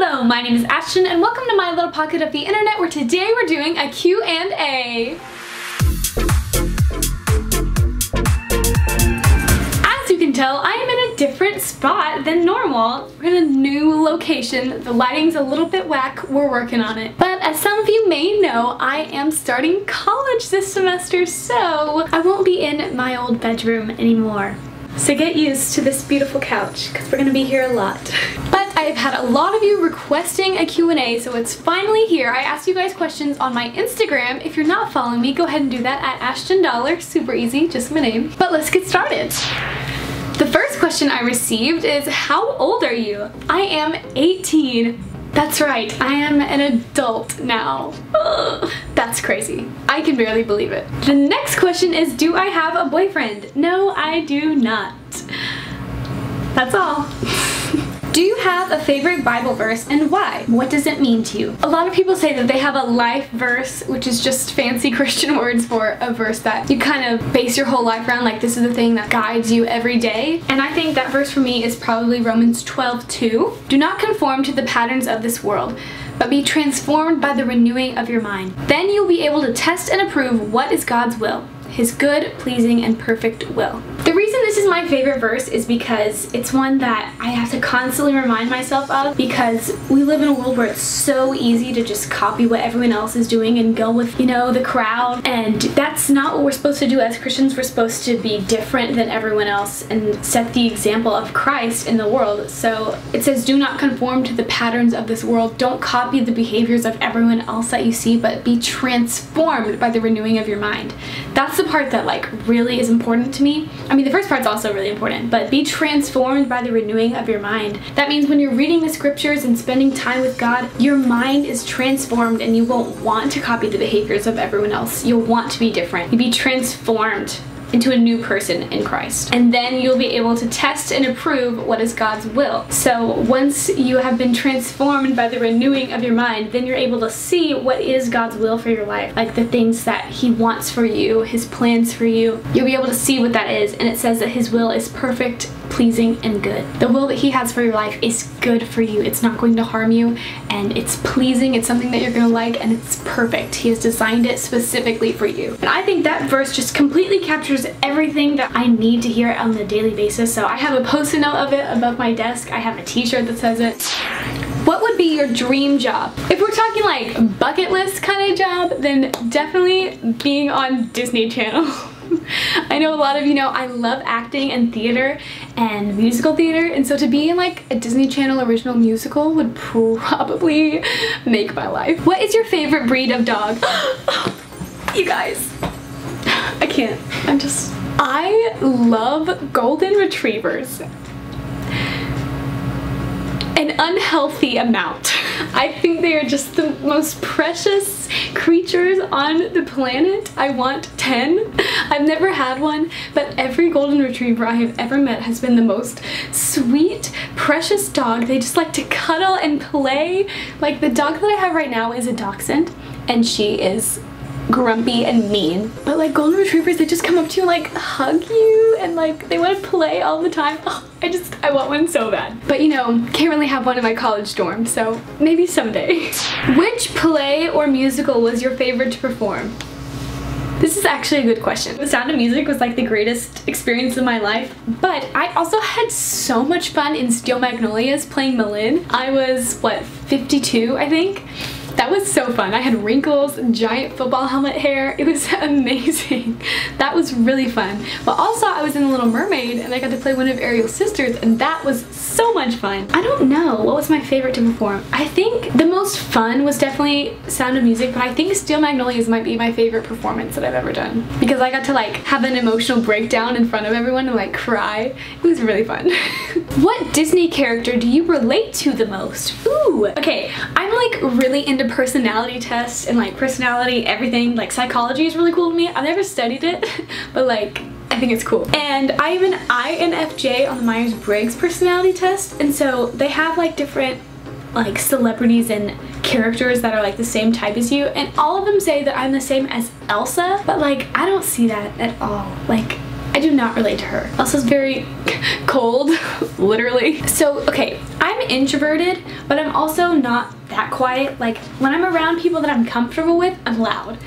Hello, my name is Ashton and welcome to my little pocket of the internet where today we're doing a Q&A. As you can tell, I am in a different spot than normal. We're in a new location. The lighting's a little bit whack. We're working on it. But as some of you may know, I am starting college this semester, so I won't be in my old bedroom anymore. So get used to this beautiful couch, because we're going to be here a lot. But I've had a lot of you requesting a Q&A, so it's finally here. I asked you guys questions on my Instagram. If you're not following me, go ahead and do that at ashton.dollar. Super easy, just my name. But let's get started. The first question I received is, how old are you? I am 18. That's right, I am an adult now. Ugh, that's crazy. I can barely believe it. The next question is, do I have a boyfriend? No, I do not. That's all. Do you have a favorite Bible verse and why? What does it mean to you? A lot of people say that they have a life verse, which is just fancy Christian words for a verse that you kind of base your whole life around, like this is the thing that guides you every day. And I think that verse for me is probably Romans 12:2. Do not conform to the patterns of this world, but be transformed by the renewing of your mind. Then you'll be able to test and approve what is God's will, His good, pleasing, and perfect will. The reason this is my favorite verse is because it's one that I have to constantly remind myself of, because we live in a world where it's so easy to just copy what everyone else is doing and go with, you know, the crowd. And that's not what we're supposed to do as Christians. We're supposed to be different than everyone else and set the example of Christ in the world. So it says, do not conform to the patterns of this world. Don't copy the behaviors of everyone else that you see, but be transformed by the renewing of your mind. That's the part that like really is important to me. I mean, the first part's also really important, but be transformed by the renewing of your mind. That means when you're reading the scriptures and spending time with God, your mind is transformed and you won't want to copy the behaviors of everyone else. You'll want to be different. You'll be transformed into a new person in Christ. And then you'll be able to test and approve what is God's will. So once you have been transformed by the renewing of your mind, then you're able to see what is God's will for your life. Like the things that He wants for you, His plans for you. You'll be able to see what that is. And it says that His will is perfect, pleasing, and good. The will that He has for your life is good for you. It's not going to harm you, and it's pleasing. It's something that you're gonna like, and it's perfect. He has designed it specifically for you. And I think that verse just completely captures everything that I need to hear on a daily basis. So I have a post-it note of it above my desk. I have a t-shirt that says it. What would be your dream job? If we're talking like bucket list kind of job, then definitely being on Disney Channel. I know a lot of you know I love acting and theater and musical theater, and so to be in like a Disney Channel original musical would probably make my life. What is your favorite breed of dog? You guys, I can't. I love golden retrievers. An unhealthy amount. I think they are just the most precious creatures on the planet. I want 10. I've never had one, but every golden retriever I have ever met has been the most sweet, precious dog. They just like to cuddle and play. Like the dog that I have right now is a dachshund, and she is grumpy and mean, but like golden retrievers, they just come up to you and like hug you and like they want to play all the time. Oh, I want one so bad. But you know, can't really have one in my college dorm, so maybe someday. Which play or musical was your favorite to perform? This is actually a good question. The Sound of Music was like the greatest experience of my life, but I also had so much fun in Steel Magnolias playing Malin. I was, what, 52, I think? That was so fun. I had wrinkles, giant football helmet hair. It was amazing. That was really fun. But also I was in The Little Mermaid and I got to play one of Ariel's sisters, and that was so much fun. I don't know what was my favorite to perform. I think the most fun was definitely Sound of Music, but I think Steel Magnolias might be my favorite performance that I've ever done, because I got to like have an emotional breakdown in front of everyone and like cry. It was really fun. What Disney character do you relate to the most? Ooh, okay, I'm like really into personality tests and like personality everything. Like psychology is really cool to me. I've never studied it, but like I think it's cool. And I have an INFJ on the Myers-Briggs personality test, and so they have like different like celebrities and characters that are like the same type as you, and all of them say that I'm the same as Elsa, but like I don't see that at all. Like I do not relate to her. Also, it's very cold, literally. So, okay, I'm introverted, but I'm also not that quiet. Like, when I'm around people that I'm comfortable with, I'm loud.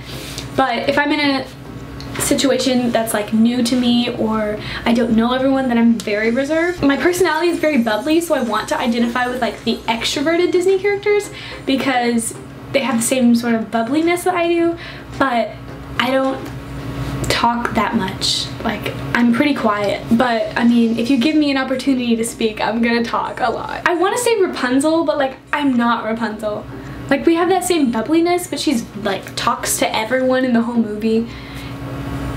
But if I'm in a situation that's like new to me or I don't know everyone, then I'm very reserved. My personality is very bubbly, so I want to identify with like the extroverted Disney characters because they have the same sort of bubbliness that I do, but I don't talk that much. Like, I'm pretty quiet, but I mean, if you give me an opportunity to speak, I'm gonna talk a lot. I want to say Rapunzel, but like, I'm not Rapunzel. Like, we have that same bubbliness, but she's like talks to everyone in the whole movie.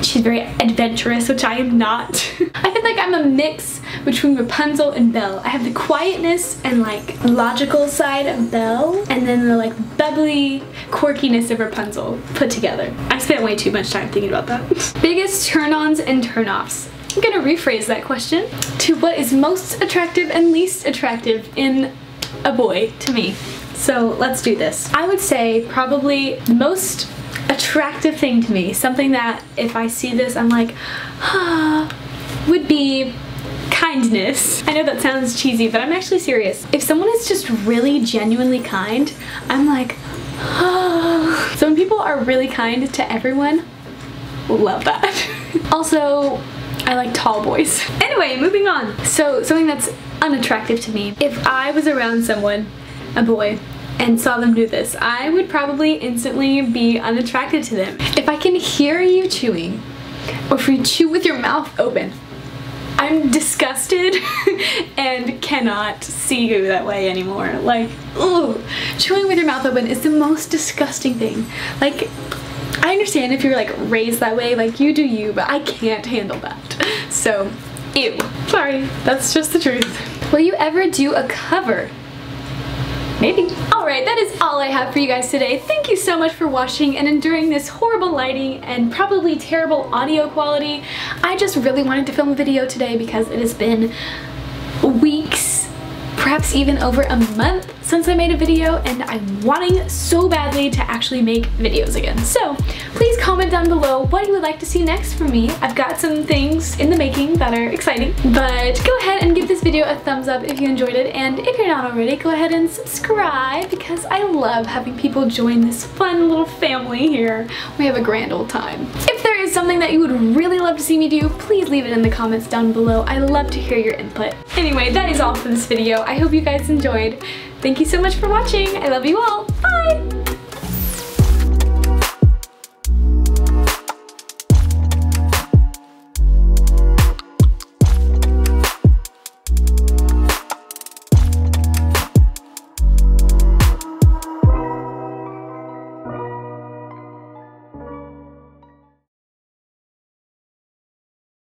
She's very adventurous, which I am not. I feel like I'm a mix between Rapunzel and Belle. I have the quietness and like logical side of Belle, and then the like bubbly quirkiness of Rapunzel put together. I spent way too much time thinking about that. Biggest turn-ons and turn-offs. I'm gonna rephrase that question to what is most attractive and least attractive in a boy to me. So let's do this. I would say probably the most attractive thing to me, something that if I see this I'm like, would be kindness. I know that sounds cheesy, but I'm actually serious. If someone is just really genuinely kind, I'm like, So when people are really kind to everyone, love that. Also, I like tall boys. Anyway, moving on. So something that's unattractive to me. If I was around someone, a boy, and saw them do this, I would probably instantly be unattracted to them. If I can hear you chewing, or if you chew with your mouth open, I'm disgusted and cannot see you that way anymore. Like, ugh. Chewing with your mouth open is the most disgusting thing. Like, I understand if you're like raised that way, like you do you, but I can't handle that. So, ew. Sorry, that's just the truth. Will you ever do a cover? Maybe. Alright, that is all I have for you guys today. Thank you so much for watching and enduring this horrible lighting and probably terrible audio quality. I just really wanted to film a video today because it has been weeks, perhaps even over a month since I made a video, and I'm wanting so badly to actually make videos again. So please comment down below what you would like to see next from me. I've got some things in the making that are exciting, but go ahead and give this video a thumbs up if you enjoyed it, and if you're not already, go ahead and subscribe because I love having people join this fun little family here. We have a grand old time. If there is something that you would really love to see me do, please leave it in the comments down below. I love to hear your input. Anyway, that is all for this video. I hope you guys enjoyed. Thank you so much for watching. I love you all. Bye!